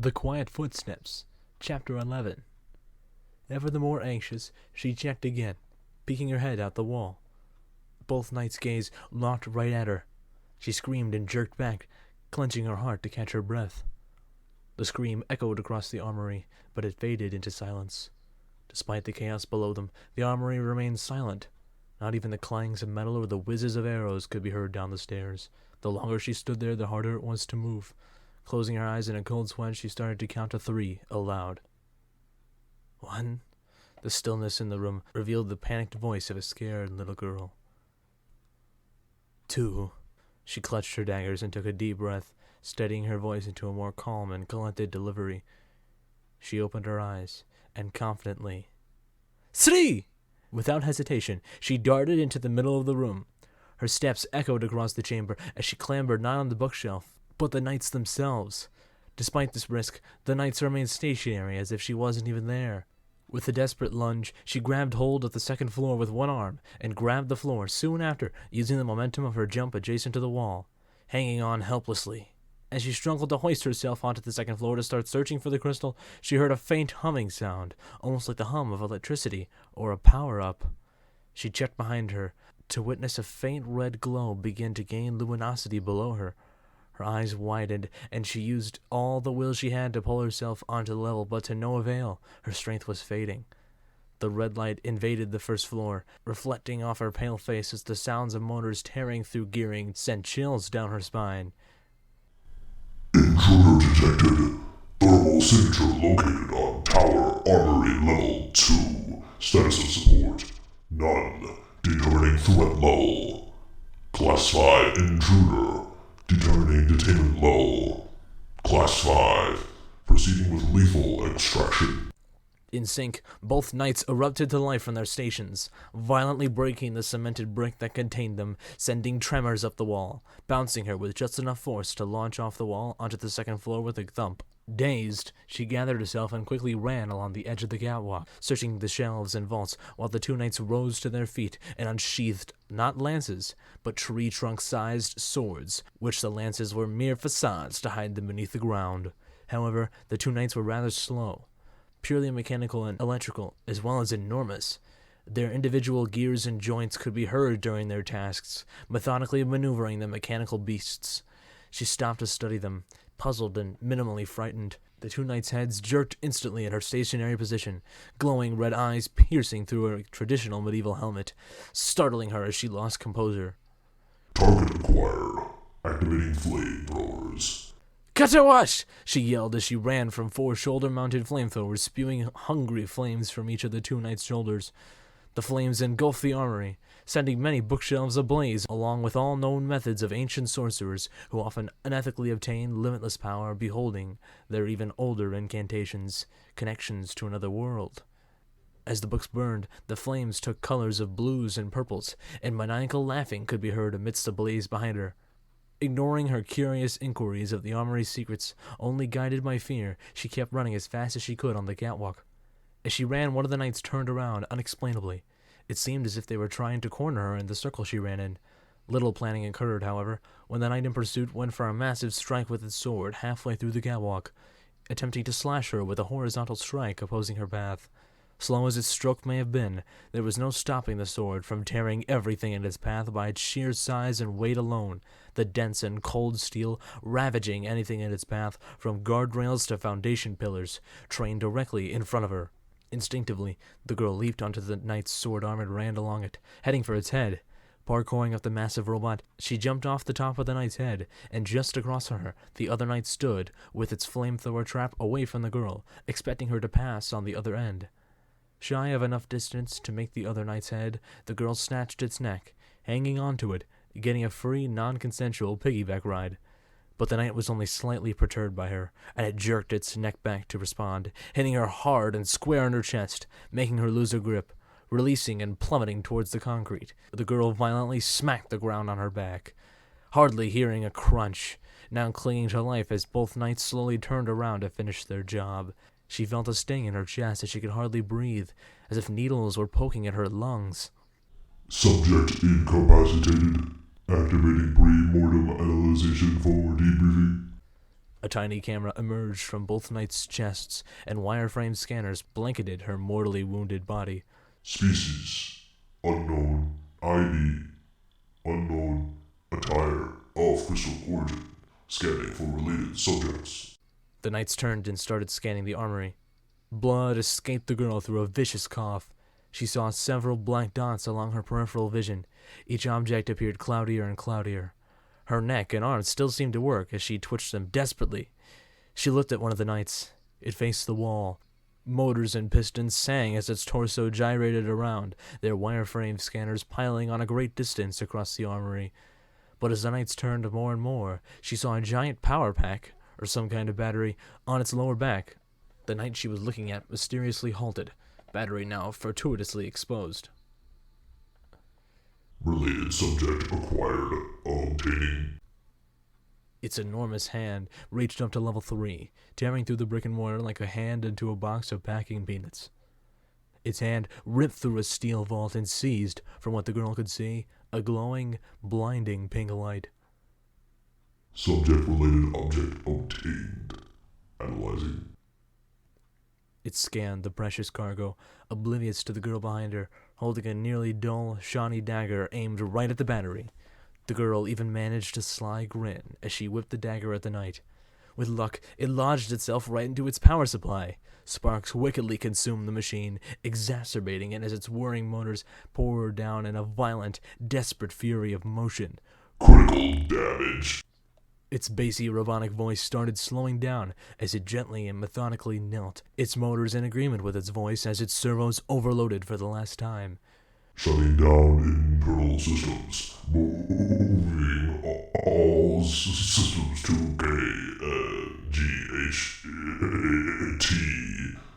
The Quiet Footsteps, Chapter 11. Ever the more anxious, she checked again, peeking her head out the wall. Both knights' gaze locked right at her. She screamed and jerked back, clenching her heart to catch her breath. The scream echoed across the armory, but it faded into silence. Despite the chaos below them, the armory remained silent. Not even the clangs of metal or the whizzes of arrows could be heard down the stairs. The longer she stood there, the harder it was to move. Closing her eyes in a cold sweat, she started to count to 3 aloud. 1. The stillness in the room revealed the panicked voice of a scared little girl. 2. She clutched her daggers and took a deep breath, steadying her voice into a more calm and collected delivery. She opened her eyes, and confidently, 3! Without hesitation, she darted into the middle of the room. Her steps echoed across the chamber as she clambered not on the bookshelf, but the knights themselves. Despite this risk, the knights remained stationary as if she wasn't even there. With a desperate lunge, she grabbed hold of the second floor with one arm and grabbed the floor soon after, using the momentum of her jump adjacent to the wall, hanging on helplessly. As she struggled to hoist herself onto the second floor to start searching for the crystal, she heard a faint humming sound, almost like the hum of electricity or a power-up. She checked behind her to witness a faint red glow begin to gain luminosity below her. Her eyes widened, and she used all the will she had to pull herself onto the level, but to no avail. Her strength was fading. The red light invaded the first floor, reflecting off her pale face as the sounds of motors tearing through gearing sent chills down her spine. Intruder detected. Thermal signature located on Tower Armory Level 2. Status of support: none. Determining threat level. Classify intruder. Determining detainment level. Class 5. Proceeding with lethal extraction. In sync, both knights erupted to life from their stations, violently breaking the cemented brick that contained them, sending tremors up the wall, bouncing her with just enough force to launch off the wall onto the second floor with a thump. Dazed, she gathered herself and quickly ran along the edge of the catwalk, searching the shelves and vaults while the two knights rose to their feet and unsheathed not lances, but tree-trunk-sized swords, which the lances were mere facades to hide them beneath the ground. However, the two knights were rather slow, purely mechanical and electrical, as well as enormous. Their individual gears and joints could be heard during their tasks, methodically maneuvering the mechanical beasts. She stopped to study them, puzzled and minimally frightened. The two knights' heads jerked instantly at her stationary position, glowing red eyes piercing through her traditional medieval helmet, startling her as she lost composure. Target acquired. Activating flamethrowers. Katawash! She yelled as she ran from 4 shoulder-mounted flamethrowers, spewing hungry flames from each of the two knights' shoulders. The flames engulfed the armory, sending many bookshelves ablaze, along with all known methods of ancient sorcerers who often unethically obtain limitless power, beholding their even older incantations, connections to another world. As the books burned, the flames took colors of blues and purples, and maniacal laughing could be heard amidst the blaze behind her. Ignoring her curious inquiries of the armory's secrets, only guided by fear, she kept running as fast as she could on the catwalk. As she ran, one of the knights turned around unexplainably. It seemed as if they were trying to corner her in the circle she ran in. Little planning occurred, however, when the knight in pursuit went for a massive strike with his sword halfway through the catwalk, attempting to slash her with a horizontal strike opposing her path. Slow as its stroke may have been, there was no stopping the sword from tearing everything in its path by its sheer size and weight alone, the dense and cold steel ravaging anything in its path, from guardrails to foundation pillars, trained directly in front of her. Instinctively, the girl leaped onto the knight's sword arm and ran along it, heading for its head. Parkouring up the massive robot, she jumped off the top of the knight's head, and just across from her, the other knight stood, with its flamethrower trap away from the girl, expecting her to pass on the other end. Shy of enough distance to make the other knight's head, the girl snatched its neck, hanging onto it, getting a free, non-consensual piggyback ride. But the knight was only slightly perturbed by her, and it jerked its neck back to respond, hitting her hard and square in her chest, making her lose her grip, releasing and plummeting towards the concrete. The girl violently smacked the ground on her back, hardly hearing a crunch, now clinging to life as both knights slowly turned around to finish their job. She felt a sting in her chest as she could hardly breathe, as if needles were poking at her lungs. Subject incapacitated. Activating pre-mortem analyzation for debriefing. A tiny camera emerged from both knights' chests, and wireframe scanners blanketed her mortally wounded body. Species. Unknown. ID. Unknown. Attire. Of crystal origin. Scanning for related subjects. The knights turned and started scanning the armory. Blood escaped the girl through a vicious cough. She saw several black dots along her peripheral vision. Each object appeared cloudier and cloudier. Her neck and arms still seemed to work as she twitched them desperately. She looked at one of the knights. It faced the wall. Motors and pistons sang as its torso gyrated around, their wireframe scanners piling on a great distance across the armory. But as the knights turned more and more, she saw a giant power pack, or some kind of battery, on its lower back. The knight she was looking at mysteriously halted, battery now fortuitously exposed. Related subject acquired. Obtaining. Its enormous hand reached up to level 3, tearing through the brick and mortar like a hand into a box of packing peanuts. Its hand ripped through a steel vault and seized, from what the girl could see, a glowing, blinding pink light. Subject-related object obtained. Analyzing. It scanned the precious cargo, oblivious to the girl behind her, holding a nearly dull, shiny dagger aimed right at the battery. The girl even managed a sly grin as she whipped the dagger at the knight. With luck, it lodged itself right into its power supply. Sparks wickedly consumed the machine, exacerbating it as its whirring motors poured down in a violent, desperate fury of motion. Critical damage. Its bassy robotic voice started slowing down as it gently and methodically knelt, its motors in agreement with its voice as its servos overloaded for the last time. Shutting down internal systems. Moving all systems to KNGHT.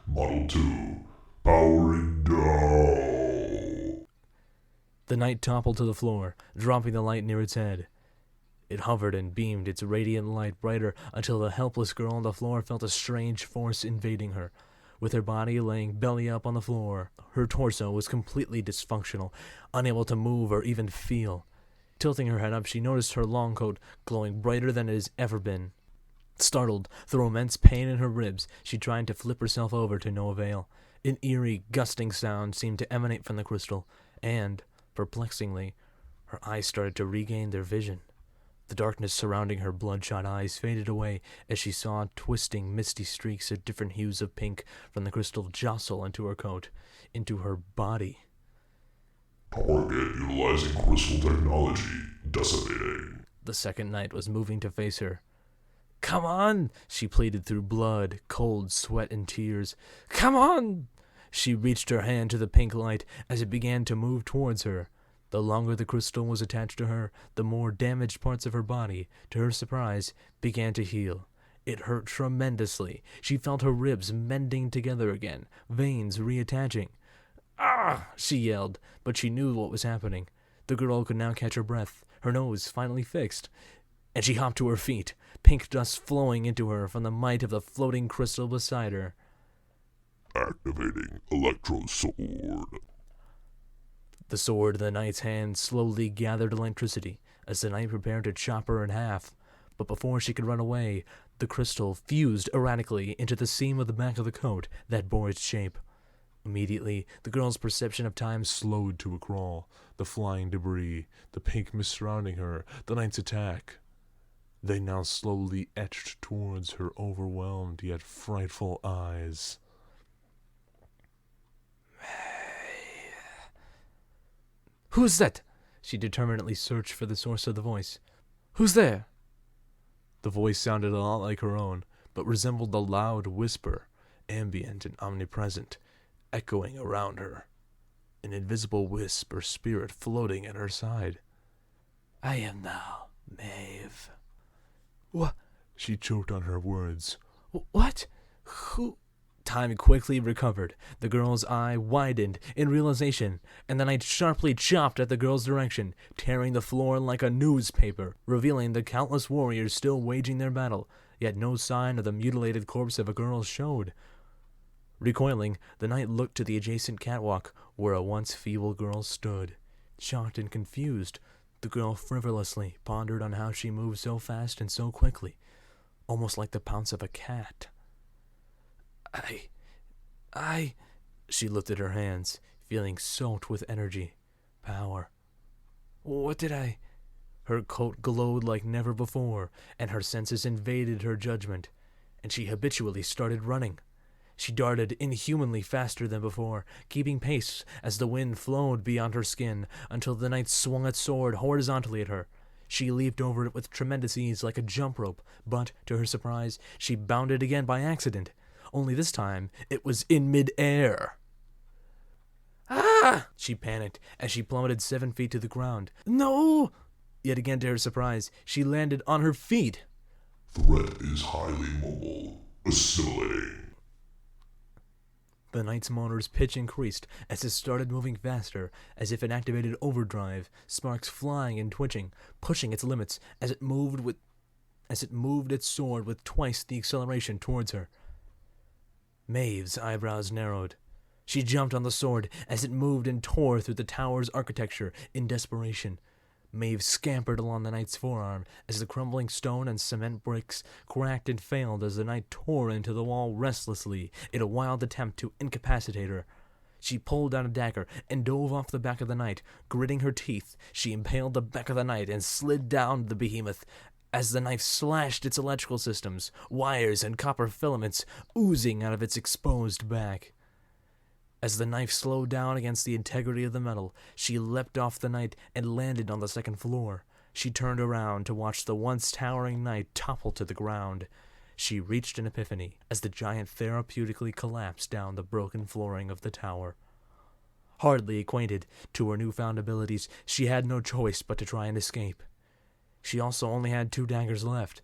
Model 2. Powering down. The knight toppled to the floor, dropping the light near its head. It hovered and beamed its radiant light brighter until the helpless girl on the floor felt a strange force invading her. With her body laying belly up on the floor, her torso was completely dysfunctional, unable to move or even feel. Tilting her head up, she noticed her long coat glowing brighter than it has ever been. Startled, through immense pain in her ribs, she tried to flip herself over to no avail. An eerie, gusting sound seemed to emanate from the crystal, and, perplexingly, her eyes started to regain their vision. The darkness surrounding her bloodshot eyes faded away as she saw twisting, misty streaks of different hues of pink from the crystal jostle into her coat, into her body. Target utilizing crystal technology. Decimating. The second knight was moving to face her. "Come on!" she pleaded through blood, cold sweat, and tears. "Come on!" She reached her hand to the pink light as it began to move towards her. The longer the crystal was attached to her, the more damaged parts of her body, to her surprise, began to heal. It hurt tremendously. She felt her ribs mending together again, veins reattaching. "Ah!" she yelled, but she knew what was happening. The girl could now catch her breath, her nose finally fixed, and she hopped to her feet, pink dust flowing into her from the might of the floating crystal beside her. Activating Electro Sword. The sword in the knight's hand slowly gathered electricity as the knight prepared to chop her in half. But before she could run away, the crystal fused erratically into the seam of the back of the coat that bore its shape. Immediately, the girl's perception of time slowed to a crawl. The flying debris, the pink mist surrounding her, the knight's attack. They now slowly etched towards her overwhelmed yet frightful eyes. "Who's that?" She determinedly searched for the source of the voice. "Who's there?" The voice sounded a lot like her own, but resembled a loud whisper, ambient and omnipresent, echoing around her. An invisible wisp or spirit floating at her side. "I am thou, Maeve." "What?" She choked on her words. "What? Who?" Time quickly recovered. The girl's eye widened in realization, and the knight sharply chopped at the girl's direction, tearing the floor like a newspaper, revealing the countless warriors still waging their battle, yet no sign of the mutilated corpse of a girl showed. Recoiling, the knight looked to the adjacent catwalk, where a once feeble girl stood. Shocked and confused, the girl frivolously pondered on how she moved so fast and so quickly. almost like the pounce of a cat. I... She lifted her hands, feeling soaked with energy, power. What did I... Her coat glowed like never before, and her senses invaded her judgment, and she habitually started running. She darted inhumanly faster than before, keeping pace as the wind flowed beyond her skin until the knight swung its sword horizontally at her. She leaped over it with tremendous ease like a jump rope, but, to her surprise, she bounded again by accident. Only this time, it was in mid-air. Ah! She panicked as she plummeted 7 feet to the ground. No! Yet again, to her surprise, she landed on her feet. Threat is highly mobile. Assimilating. The knight's motor's pitch increased as it started moving faster, as if it activated overdrive, sparks flying and twitching, pushing its limits as it moved its sword with twice the acceleration towards her. Maeve's eyebrows narrowed. She jumped on the sword as it moved and tore through the tower's architecture in desperation. Maeve scampered along the knight's forearm as the crumbling stone and cement bricks cracked and failed as the knight tore into the wall restlessly in a wild attempt to incapacitate her. She pulled out a dagger and dove off the back of the knight. Gritting her teeth, she impaled the back of the knight and slid down the behemoth as the knife slashed its electrical systems, wires and copper filaments oozing out of its exposed back. As the knife slowed down against the integrity of the metal, she leapt off the knight and landed on the second floor. She turned around to watch the once towering knight topple to the ground. She reached an epiphany as the giant therapeutically collapsed down the broken flooring of the tower. Hardly acquainted to her newfound abilities, she had no choice but to try and escape. She also only had 2 daggers left.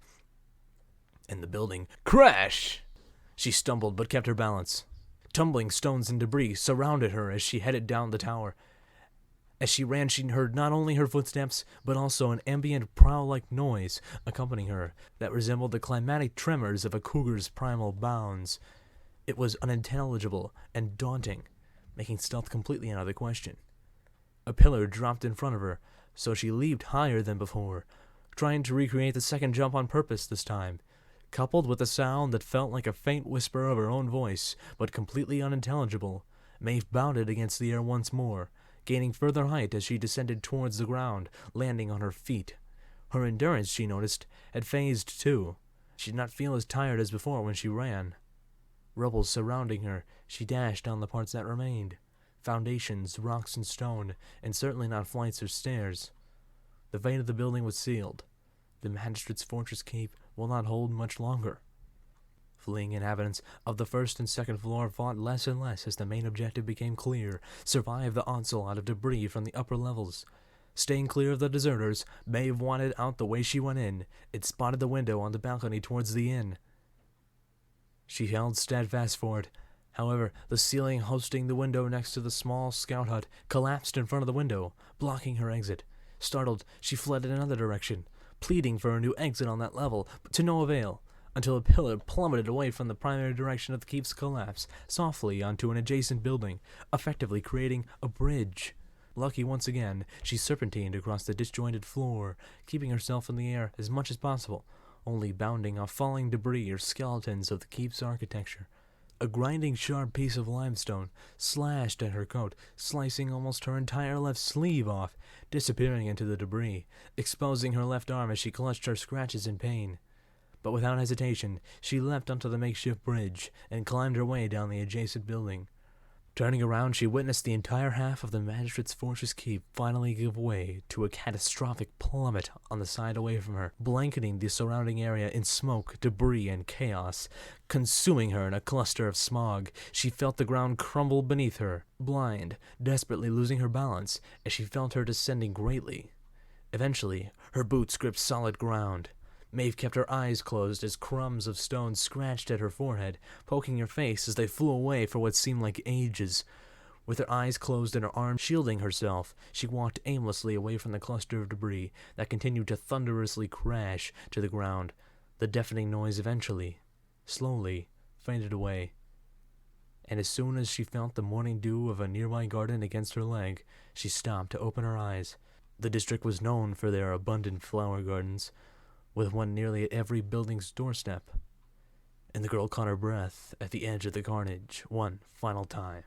In the building, crash! She stumbled but kept her balance. Tumbling stones and debris surrounded her as she headed down the tower. As she ran, she heard not only her footsteps, but also an ambient prowl-like noise accompanying her that resembled the climatic tremors of a cougar's primal bounds. It was unintelligible and daunting, making stealth completely out of the question. A pillar dropped in front of her, so she leaped higher than before, trying to recreate the second jump on purpose this time. Coupled with a sound that felt like a faint whisper of her own voice, but completely unintelligible, Maeve bounded against the air once more, gaining further height as she descended towards the ground, landing on her feet. Her endurance, she noticed, had phased too. She did not feel as tired as before when she ran. Rubble surrounding her, she dashed down the parts that remained. Foundations, rocks and stone, and certainly not flights or stairs. The fate of the building was sealed. The magistrate's fortress keep will not hold much longer. Fleeing inhabitants of the first and second floor fought less and less as the main objective became clear: survive the onslaught of debris from the upper levels. Staying clear of the deserters, Maeve wanted out the way she went in. It spotted the window on the balcony towards the inn. She held steadfast for it. However, the ceiling hosting the window next to the small scout hut collapsed in front of the window, blocking her exit. Startled, she fled in another direction, pleading for a new exit on that level, but to no avail, until a pillar plummeted away from the primary direction of the keep's collapse, softly onto an adjacent building, effectively creating a bridge. Lucky once again, she serpentined across the disjointed floor, keeping herself in the air as much as possible, only bounding off falling debris or skeletons of the keep's architecture. A grinding sharp piece of limestone slashed at her coat, slicing almost her entire left sleeve off, disappearing into the debris, exposing her left arm as she clutched her scratches in pain. But without hesitation, she leapt onto the makeshift bridge and climbed her way down the adjacent building. Turning around, she witnessed the entire half of the magistrate's fortress keep finally give way to a catastrophic plummet on the side away from her, blanketing the surrounding area in smoke, debris, and chaos, consuming her in a cluster of smog. She felt the ground crumble beneath her, blind, desperately losing her balance as she felt her descending greatly. Eventually, her boots gripped solid ground. Maeve kept her eyes closed as crumbs of stone scratched at her forehead, poking her face as they flew away for what seemed like ages. With her eyes closed and her arms shielding herself, she walked aimlessly away from the cluster of debris that continued to thunderously crash to the ground. The deafening noise eventually, slowly, faded away. And as soon as she felt the morning dew of a nearby garden against her leg, she stopped to open her eyes. The district was known for their abundant flower gardens. with one nearly at every building's doorstep. And the girl caught her breath at the edge of the carnage one final time.